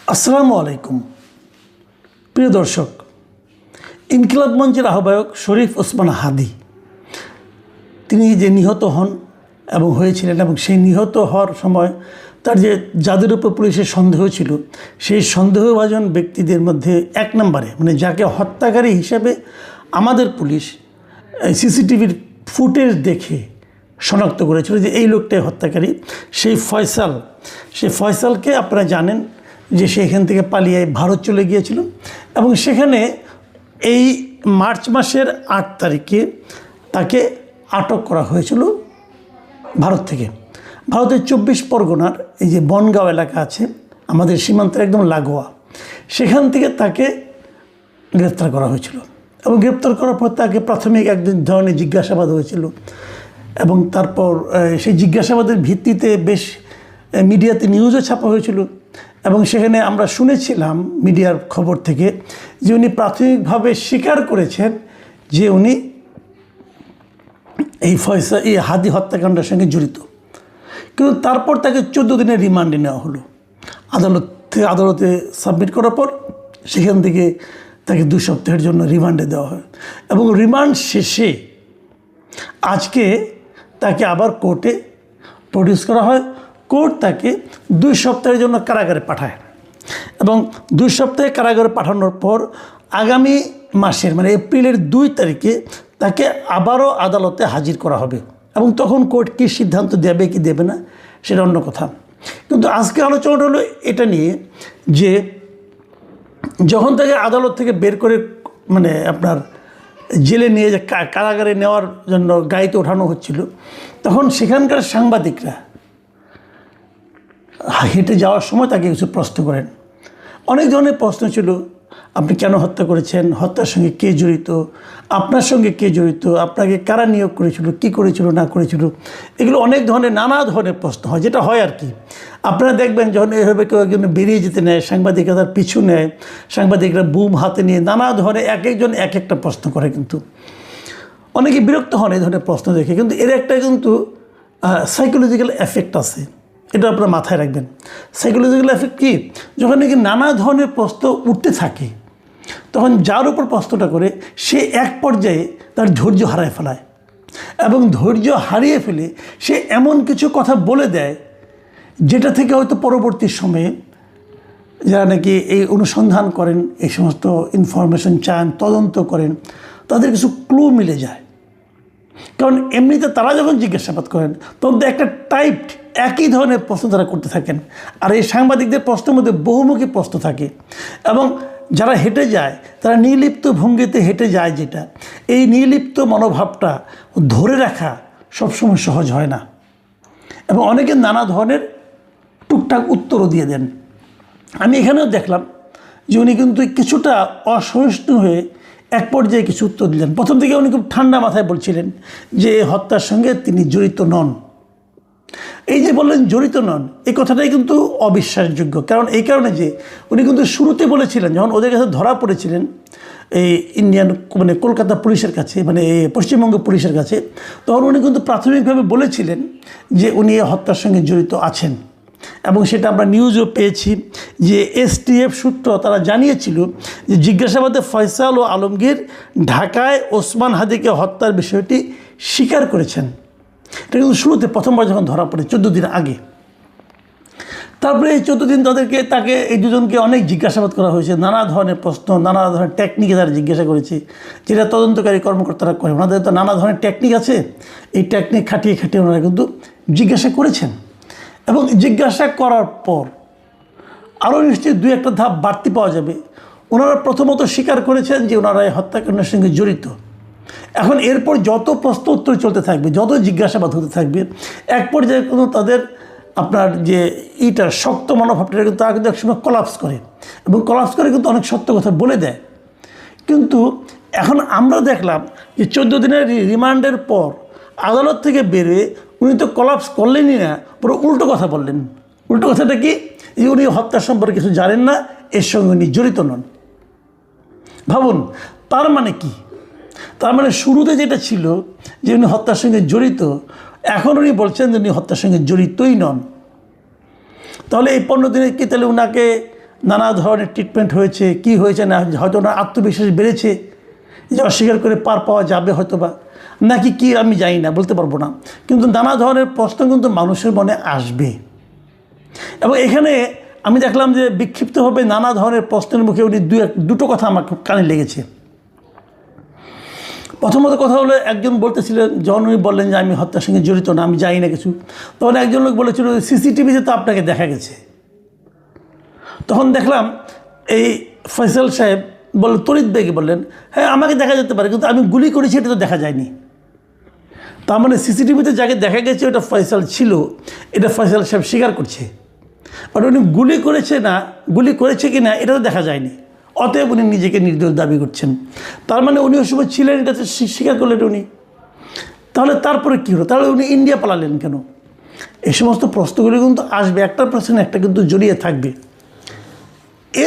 আসসালামু আলাইকুম প্রিয় দর্শক, ইনকিলাব মঞ্চের আহ্বায়ক শরীফ ওসমান হাদি তিনি যে নিহত হন এবং হয়েছিলেন, এবং সেই নিহত হওয়ার সময় তার যে যাদের উপর পুলিশের সন্দেহ ছিল, সেই সন্দেহভাজন ব্যক্তিদের মধ্যে এক নম্বরে, মানে যাকে হত্যাকারী হিসেবে আমাদের পুলিশ সিসিটিভির ফুটেজ দেখে শনাক্ত করেছিল যে এই লোকটাই হত্যাকারী, সেই ফয়সালকে আপনারা জানেন যে সেখান থেকে পালিয়ে ভারত চলে গিয়েছিল। এবং সেখানে এই মার্চ মাসের 8 তারিখে তাকে আটক করা হয়েছিল ভারত থেকে। ভারতের 24 পরগনার এই যে বনগাঁও এলাকা আছে আমাদের সীমান্তের একদম লাগোয়া, সেখান থেকে তাকে গ্রেপ্তার করা হয়েছিল। এবং গ্রেপ্তার করার পর তাকে প্রাথমিক একদিন ধরনের জিজ্ঞাসাবাদ হয়েছিল, এবং তারপর সেই জিজ্ঞাসাবাদের ভিত্তিতে বেশ মিডিয়াতে নিউজও ছাপা হয়েছিল। এবং সেখানে আমরা শুনেছিলাম মিডিয়ার খবর থেকে যে উনি প্রাথমিকভাবে স্বীকার করেছেন যে উনি এই হাদি হত্যাকাণ্ডের সঙ্গে জড়িত। কিন্তু তারপর তাকে 14 দিনের রিমান্ডে নেওয়া হলো। আদালতে সাবমিট করার পর সেখান থেকে তাকে 2 সপ্তাহের জন্য রিমান্ডে দেওয়া হয়। এবং রিমান্ড শেষে আজকে তাকে আবার কোর্টে প্রডিউস করা হয়। কোর্ট তাকে 2 সপ্তাহের জন্য কারাগারে পাঠায়, এবং 2 সপ্তাহে কারাগারে পাঠানোর পর আগামী মাসের মানে এপ্রিলের 2 তারিখে তাকে আবারও আদালতে হাজির করা হবে। এবং তখন কোর্ট কী সিদ্ধান্ত দেবে কি দেবে না সেটা অন্য কথা। কিন্তু আজকে আলোচনাটা হলো এটা নিয়ে যে যখন তাকে আদালত থেকে বের করে মানে আপনার জেলে নিয়ে যে কারাগারে নেওয়ার জন্য গাড়িতে ওঠানো হচ্ছিল, তখন সেখানকার সাংবাদিকরা হেঁটে যাওয়ার সময় তাকে কিছু প্রশ্ন করেন। অনেক ধরনের প্রশ্ন ছিল, আপনি কেন হত্যা করেছেন, হত্যার সঙ্গে কে জড়িত, আপনার সঙ্গে কে জড়িত, আপনাকে কারা নিয়োগ করেছিল, কী করেছিল না করেছিল, এগুলো অনেক ধরনের নানা ধরনের প্রশ্ন হয়, যেটা হয় আর কি। আপনারা দেখবেন যখন এভাবে কেউ একজন বেরিয়ে যেতে নেয়, সাংবাদিকরা তার পিছু নেয়, সাংবাদিকরা বুম হাতে নিয়ে নানা ধরনের এক একজন এক একটা প্রশ্ন করে, কিন্তু অনেকে বিরক্ত হন এই ধরনের প্রশ্ন দেখে। কিন্তু এর একটা কিন্তু সাইকোলজিক্যাল এফেক্ট আছে, এটা আপনারা মাথায় রাখবেন। সাইকোলজিক্যাল এফেক্ট কী? যখন নাকি নানা ধরনের প্রশ্ন উঠতে থাকে, তখন যার উপর প্রশ্নটা করে সে এক পর্যায়ে তার ধৈর্য হারায় ফেলায়, এবং ধৈর্য হারিয়ে ফেলে সে এমন কিছু কথা বলে দেয় যেটা থেকে হয়তো পরবর্তী সময়ে যারা নাকি এই অনুসন্ধান করেন, এই সমস্ত ইনফরমেশন চান, তদন্ত করেন, তাদের কিছু ক্লু মিলে যায়। কারণ এমনিতে তারা যখন জিজ্ঞাসাবাদ করেন তখন তো একটা টাইপড একই ধরনের প্রশ্ন তারা করতে থাকেন। আর এই সাংবাদিকদের প্রশ্নের মধ্যে বহুমুখী প্রশ্ন থাকে, এবং যারা হেঁটে যায় তারা নির্লিপ্ত ভঙ্গিতে হেঁটে যায়, যেটা এই নির্লিপ্ত মনোভাবটা ধরে রাখা সবসময় সহজ হয় না। এবং অনেকে নানা ধরনের টুকটাক উত্তরও দিয়ে দেন। আমি এখানেও দেখলাম যে উনি কিন্তু কিছুটা অসহিষ্ণু হয়ে এক পর্যায়ে কিছু উত্তর দিলেন। প্রথম থেকে উনি খুব ঠান্ডা মাথায় বলছিলেন যে হত্যার সঙ্গে তিনি জড়িত নন। এই যে বললেন জড়িত নন, এই কথাটাই কিন্তু অবিশ্বাসযোগ্য। কারণ এই কারণে যে উনি কিন্তু শুরুতে বলেছিলেন, যখন ওদের কাছে ধরা পড়েছিলেন এই ইন্ডিয়ান মানে কলকাতা পুলিশের কাছে, মানে পশ্চিমবঙ্গ পুলিশের কাছে, তখন উনি কিন্তু প্রাথমিকভাবে বলেছিলেন যে উনি এই হত্যার সঙ্গে জড়িত আছেন। এবং সেটা আমরা নিউজও পেয়েছি যে এসটিএফ সূত্র তারা জানিয়েছিল যে জিজ্ঞাসাবাদে ফয়সাল ও আলমগীর ঢাকায় ওসমান হাদিকে হত্যার বিষয়টি স্বীকার করেছেন। এটা কিন্তু শুরুতে প্রথমবার যখন ধরা পড়ে 14 দিন আগে। তারপরে এই 14 দিন তাকে এই দুজনকে অনেক জিজ্ঞাসাবাদ করা হয়েছে, নানা ধরনের প্রশ্ন, নানা ধরনের টেকনিকে তারা জিজ্ঞাসা করেছে, যেটা তদন্তকারী কর্মকর্তারা করে। ওনাদের তো নানা ধরনের টেকনিক আছে, এই টেকনিক খাটিয়ে খাটিয়ে ওনারা কিন্তু জিজ্ঞাসা করেছেন। এবং জিজ্ঞাসা করার পর আরও নিশ্চয়ই 2-1টা ধাপ বাড়তি পাওয়া যাবে। ওনারা প্রথমত স্বীকার করেছেন যে ওনারা এই হত্যাকাণ্ডের সঙ্গে জড়িত। এখন এরপর যত প্রশ্ন উত্তর চলতে থাকবে, যত জিজ্ঞাসাবাদ হতে থাকবে, এক পর্যায়ে কিন্তু তাদের আপনার যে শক্ত মনোভাবটা কিন্তু তারা কিন্তু একসময় কলাপস করে, এবং কলাপস করে কিন্তু অনেক সত্য কথা বলে দেয়। কিন্তু এখন আমরা দেখলাম যে 14 দিনের রিমান্ডের পর আদালত থেকে বেরোয় উনি তো কলাপস করলেনই না, পুরো উল্টো কথা বললেন। উল্টো কথাটা কি? যে উনি হত্যা সম্পর্কে কিছু জানেন না, এর সঙ্গে উনি জড়িত নন। ভাবুন, তার মানে কি? তার মানে শুরুতে যেটা ছিল যে উনি হত্যার সঙ্গে জড়িত, এখন উনি বলছেন যে উনি হত্যার সঙ্গে জড়িতই নন। তাহলে এই 15 দিনে কি তাহলে ওনাকে নানা ধরনের ট্রিটমেন্ট হয়েছে, কি হয়েছে না, হয়তো ওনার আত্মবিশ্বাস বেড়েছে যে অস্বীকার করে পার পাওয়া যাবে হয়তো বা, নাকি কি আমি জানি না, বলতে পারবো না। কিন্তু নানা ধরনের প্রশ্ন কিন্তু মানুষের মনে আসবে। এবং এখানে আমি দেখলাম যে বিক্ষিপ্তভাবে নানা ধরনের প্রশ্নের মুখে উনি দুটো কথা আমার খুব কানে লেগেছে। প্রথমত কথা হলো, একজন বলতেছিলেন, যখন উনি বললেন যে আমি হত্যার সঙ্গে জড়িত না, আমি জানি না কিছু, তখন একজন লোক বলেছিল সিসিটিভিতে তো আপনাকে দেখা গেছে। তখন দেখলাম এই ফয়সাল সাহেব তড়িৎ বেগে বললেন, হ্যাঁ আমাকে দেখা যেতে পারে, কিন্তু আমি গুলি করেছি এটা তো দেখা যায়নি। তার মানে সিসিটিভিতে যাকে দেখা গেছে ওটা ফয়সাল ছিল, এটা ফয়সাল সাহেব স্বীকার করছে। বাট উনি গুলি করেছে কি না এটা তো দেখা যায়নি, অতএব উনি নিজেকে নির্দোষ দাবি করছেন। তার মানে উনি ওই সময় ছিলেন, এটা তো স্বীকার করলেন উনি। তাহলে তারপরে কী হলো? তাহলে উনি ইন্ডিয়া পালালেন কেন? এই সমস্ত প্রশ্নগুলি কিন্তু আসবে, একটা প্রশ্ন একটা কিন্তু জড়িয়ে থাকবে।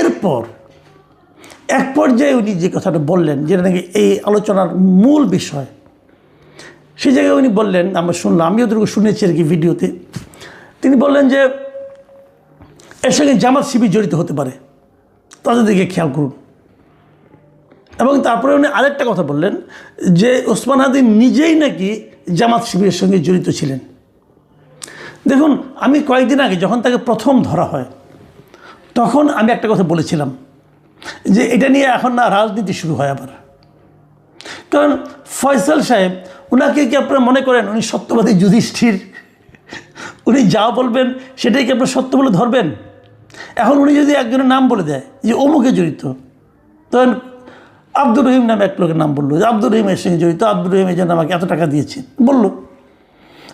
এরপর এক পর্যায়ে উনি যে কথাটা বললেন, যেটা নাকি এই আলোচনার মূল বিষয়, সেই জায়গায় উনি বললেন, আমরা শুনলাম, আমিও ওদেরকে শুনেছি আর কি ভিডিওতে। তিনি বললেন যে এর সঙ্গে জামাত শিবির জড়িত হতে পারে, তাদের দিকে খেয়াল করুন। এবং তারপরে উনি আরেকটা কথা বললেন যে ওসমান হাদি নিজেই নাকি জামাত শিবিরের সঙ্গে জড়িত ছিলেন। দেখুন, আমি কয়েকদিন আগে যখন তাকে প্রথম ধরা হয়, তখন আমি একটা কথা বলেছিলাম যে এটা নিয়ে এখন না রাজনীতি শুরু হয় আবার। কারণ ফয়সাল সাহেব, ওনাকে কি আপনারা মনে করেন উনি সত্যবাদী যুধিষ্ঠির? উনি যা বলবেন সেটাই কি আপনার সত্য বলে ধরবেন? এখন উনি যদি একজনের নাম বলে দেয় যে অমুকে জড়িত, তখন আব্দুর রহিম নামে এক লোকের নাম বললো যে আব্দুর রহিমের সঙ্গে জড়িত, আব্দুর রহিম এই জন্য আমাকে এত টাকা দিয়েছে বললো।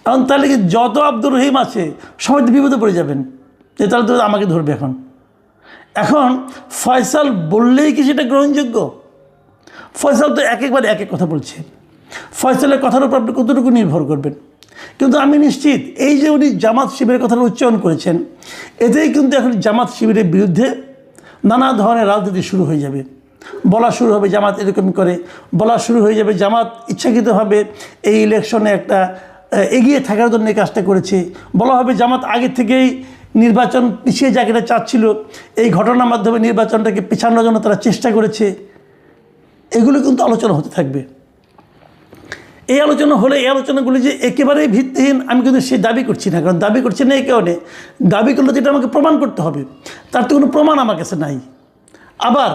এখন তাহলে কি যত আব্দুর রহিম আছে সবাই তো বিপদে পড়ে যাবেন, যে তাহলে তো আমাকে ধরবে। এখন ফয়সাল বললেই কি সেটা গ্রহণযোগ্য? ফয়সাল তো এক এক কথা বলছে। ফয়সালের কথার উপর আপনি কতটুকু নির্ভর করবেন? কিন্তু আমি নিশ্চিত এই যে উনি জামাত শিবিরের কথাটা উচ্চারণ করেছেন, এতেই কিন্তু এখন জামাত শিবিরের বিরুদ্ধে নানা ধরনের রাজনীতি শুরু হয়ে যাবে। বলা শুরু হবে জামাত এরকমই করে, বলা শুরু হয়ে যাবে জামাত ইচ্ছাকৃতভাবে এই ইলেকশনে একটা এগিয়ে থাকার জন্য এই কাজটা করেছে। বলা হবে জামাত আগে থেকেই নির্বাচন পিছিয়ে যাক এটা চাচ্ছিল, এই ঘটনার মাধ্যমে নির্বাচনটাকে পেছানোর জন্য তারা চেষ্টা করেছে। এগুলো কিন্তু আলোচনা হতে থাকবে। এই আলোচনা হলে এই আলোচনাগুলি যে একেবারেই ভিত্তিহীন আমি কিন্তু সে দাবি করছি না। কারণ দাবি করছি না এই কারণে, দাবি করলে যেটা আমাকে প্রমাণ করতে হবে, তার তো কোনো প্রমাণ আমার কাছে নাই। আবার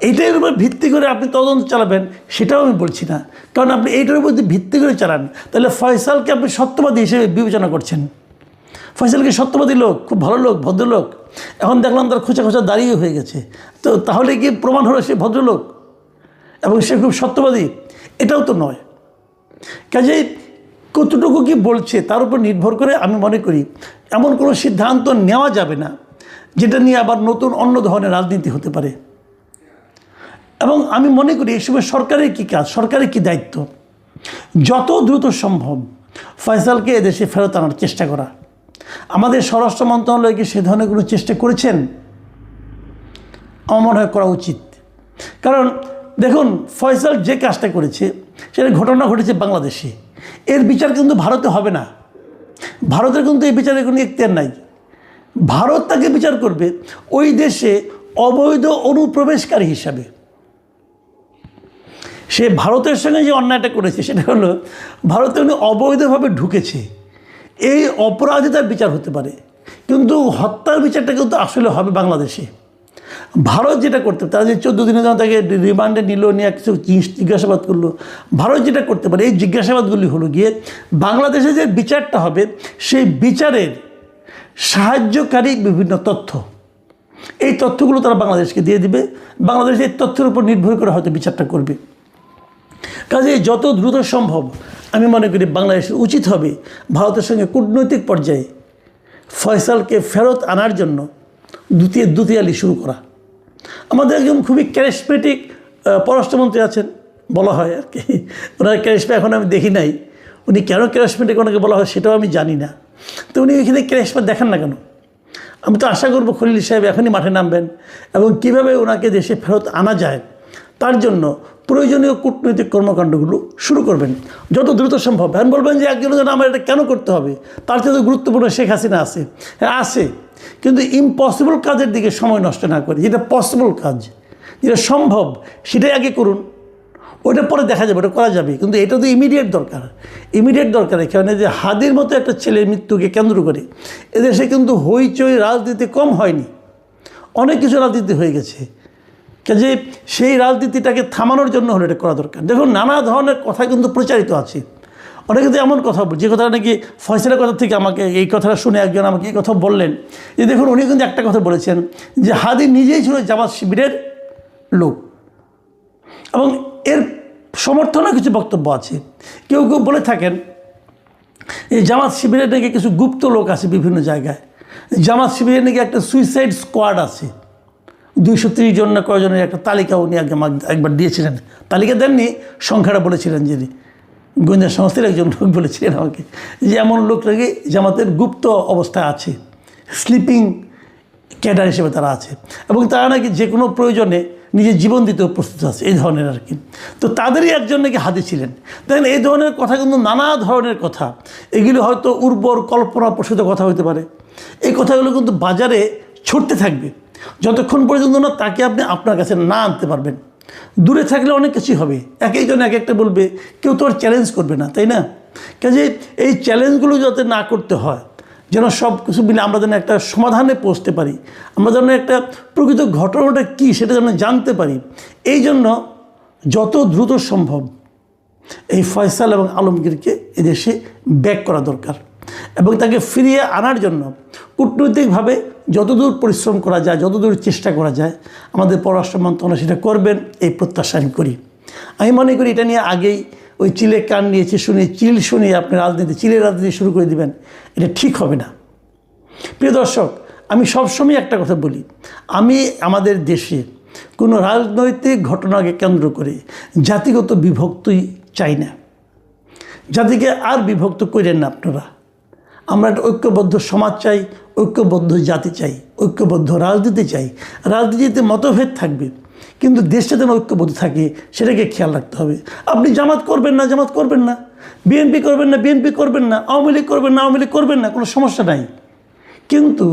এইটার উপর ভিত্তি করে আপনি তদন্ত চালাবেন সেটাও আমি বলছি না। কারণ আপনি এইটার উপর যদি ভিত্তি করে চালান, তাহলে ফয়সালকে আপনি সত্যবাদী হিসেবে বিবেচনা করছেন। ফয়সালকে সত্যবাদী লোক, খুব ভালো লোক, ভদ্রলোক। এখন দেখলাম তার খোঁচা খোঁচা দাঁড়িয়ে হয়ে গেছে। তো তাহলে কি প্রমাণ হলো সে ভদ্রলোক এবং সে খুব সত্যবাদী? এটাও তো নয়। কাজেই কতটুকু কি বলছে তার উপর নির্ভর করে আমি মনে করি এমন কোনো সিদ্ধান্ত নেওয়া যাবে না যেটা নিয়ে আবার নতুন অন্য ধরনের রাজনীতি হতে পারে। এবং আমি মনে করি এই সময় সরকারের কী কাজ, সরকারের কী দায়িত্ব, যত দ্রুত সম্ভব ফয়সালকে এদেশে ফেরত আনার চেষ্টা করা। আমাদের স্বরাষ্ট্র মন্ত্রণালয় কি সে ধরনের কোনো চেষ্টা করেছেন? আমার মনে হয় করা উচিত। কারণ দেখুন, ফয়সাল যে কাজটা করেছে সেটা ঘটনা ঘটেছে বাংলাদেশে, এর বিচার কিন্তু ভারতে হবে না। ভারতের কিন্তু এই বিচারের কোনো এখতিয়ার নাই। ভারত তাকে বিচার করবে ওই দেশে অবৈধ অনুপ্রবেশকারী হিসাবে। সে ভারতের সঙ্গে যে অন্যায়টা করেছে সেটা হলো ভারতে উনি অবৈধভাবে ঢুকেছে, এই অপরাধে তার বিচার হতে পারে। কিন্তু হত্যার বিচারটা কিন্তু আসলে হবে বাংলাদেশে। ভারত যেটা করতে পারে, তারা যে 14 দিনের জন্য তাকে রিমান্ডে নিল, নিয়ে কিছু জিজ্ঞাসাবাদ করলো, ভারত যেটা করতে পারে এই জিজ্ঞাসাবাদগুলি হলো গিয়ে বাংলাদেশে যে বিচারটা হবে সেই বিচারের সাহায্যকারী বিভিন্ন তথ্য, এই তথ্যগুলো তারা বাংলাদেশকে দিয়ে দিবে। বাংলাদেশ এই তথ্যের উপর নির্ভর করে হয়তো বিচারটা করবে। কাজে যত দ্রুত সম্ভব আমি মনে করি বাংলাদেশের উচিত হবে ভারতের সঙ্গে কূটনৈতিক পর্যায়ে ফয়সালকে ফেরত আনার জন্য দুতিয়ালি শুরু করা। আমাদের একজন খুবই ক্যারিসমেটিক পররাষ্ট্রমন্ত্রী আছেন বলা হয় আর কি, ওনার ক্যারিসমা এখন আমি দেখি নাই। উনি কেন ক্যারিসমেটিক ওনাকে বলা হয় সেটাও আমি জানি না। তো উনি এখানে ক্যারিসমা দেখান না কেন? আমি তো আশা করব খলিল সাহেব এখনই মাঠে নামবেন এবং কীভাবে ওনাকে দেশে ফেরত আনা যায় তার জন্য প্রয়োজনীয় কূটনৈতিক কর্মকাণ্ডগুলো শুরু করবেন যত দ্রুত সম্ভব। এখন বলবেন যে একজনের জন্য আমার এটা কেন করতে হবে, তার চেয়ে গুরুত্বপূর্ণ শেখ হাসিনা আছে। হ্যাঁ আছে, কিন্তু ইম্পসিবল কাজের দিকে সময় নষ্ট না করে যেটা পসিবল কাজ, যেটা সম্ভব সেটাই আগে করুন, ওটা পরে দেখা যাবে, ওটা করা যাবে। কিন্তু এটা তো ইমিডিয়েট দরকার। এখানে যে হাদির মতো একটা ছেলের মৃত্যুকে কেন্দ্র করে এদেশে কিন্তু হইচই রাজনীতি কম হয়নি, অনেক কিছু রাজনীতি হয়ে গেছে। কাজে সেই রাজনীতিটাকে থামানোর জন্য হলে এটা করা দরকার। দেখুন, নানা ধরনের কথা কিন্তু প্রচারিত আছে। অনেকে তো এমন কথা যে কথাটা নাকি ফয়সালের কথা থেকে আমাকে এই কথাটা শুনে একজন আমাকে এই কথা বললেন যে দেখুন, উনি কিন্তু একটা কথা বলেছেন যে হাদি নিজেই ছিল জামাত শিবিরের লোক, এবং এর সমর্থনে কিছু বক্তব্য আছে। কেউ কেউ বলে থাকেন এই জামাত শিবিরের নাকি কিছু গুপ্ত লোক আছে বিভিন্ন জায়গায়, জামাত শিবিরের নাকি একটা সুইসাইড স্কোয়াড আছে, 230 জন না কয়জনের একটা তালিকা উনি একবার দিয়েছিলেন। তালিকা দেননি, সংখ্যাটা বলেছিলেন। যিনি গোয়েন্দা সংস্থার একজন লোক বলেছিলেন আমাকে যে এমন লোক নাকি জামাতের গুপ্ত অবস্থায় আছে, স্লিপিং ক্যাডার হিসেবে তারা আছে, এবং তারা নাকি যে কোনো প্রয়োজনে নিজের জীবন দিতেও প্রস্তুত আছে, এই ধরনের আর কি। তো তাদেরই একজন নাকি হাদি ছিলেন। দেখেন, এই ধরনের কথা কিন্তু নানা ধরনের কথা, এগুলো হয়তো উর্বর কল্পনা প্রসূত কথা হতে পারে। এই কথাগুলো কিন্তু বাজারে ছড়তে থাকবে যতক্ষণ পর্যন্ত না তাকে আপনি আপনার কাছে না আনতে পারবেন। দূরে থাকলে অনেক কিছুই হবে, এক একজন এক একটা বলবে, কেউ তো আর চ্যালেঞ্জ করবে না, তাই না? কাজে এই চ্যালেঞ্জগুলো যাতে না করতে হয়, যেন সব কিছু মিলে আমরা যেন একটা সমাধানে পৌঁছতে পারি, আমরা যেন একটা প্রকৃত ঘটনাটা কী সেটা যেন জানতে পারি, এই জন্য যত দ্রুত সম্ভব এই ফয়সাল এবং আলমগীরকে এদেশে ব্যাক করা দরকার, এবং তাকে ফিরিয়ে আনার জন্য কূটনৈতিকভাবে যতদূর পরিশ্রম করা যায়, যতদূর চেষ্টা করা যায়, আমাদের পররাষ্ট্র মন্ত্রণালয় সেটা করবেন এই প্রত্যাশা আমি করি। আমি মনে করি এটা নিয়ে আগেই ওই চিলে কান নিয়েছে শুনিয়ে আপনি চিলের রাজনীতি শুরু করে দিবেন, এটা ঠিক হবে না। প্রিয় দর্শক, আমি সবসময় একটা কথা বলি, আমি আমাদের দেশে কোনো রাজনৈতিক ঘটনাকে কেন্দ্র করে জাতিগত বিভক্তি চাই না। জাতিকে আর বিভক্ত করেন না আপনারা। আমরা একটা ঐক্যবদ্ধ সমাজ চাই, ঐক্যবদ্ধ জাতি চাই, ঐক্যবদ্ধ রাজনীতি চাই। রাজনীতিতে মতভেদ থাকবে, কিন্তু দেশটা যেন ঐক্যবদ্ধ থাকে সেটাকে খেয়াল রাখতে হবে। আপনি জামাত করবেন না, বিএনপি করবেন না, আওয়ামী লীগ করবেন না, কোনো সমস্যা নাই। কিন্তু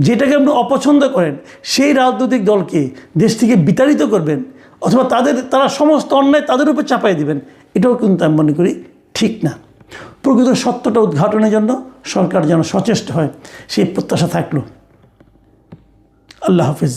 যেটাকে আপনি অপছন্দ করেন সেই রাজনৈতিক দলকে দেশ থেকে বিতাড়িত করবেন, অথবা তারা সমস্ত অন্যায় তাদের উপর চাপাই দিবেন, এটাও কিন্তু আমি মনে করি ঠিক না। প্রকৃত সত্যটা উদ্ঘাটনের জন্য সরকার যেন সচেষ্ট হয়, সেই প্রত্যাশা থাকলো। আল্লাহ হাফিজ।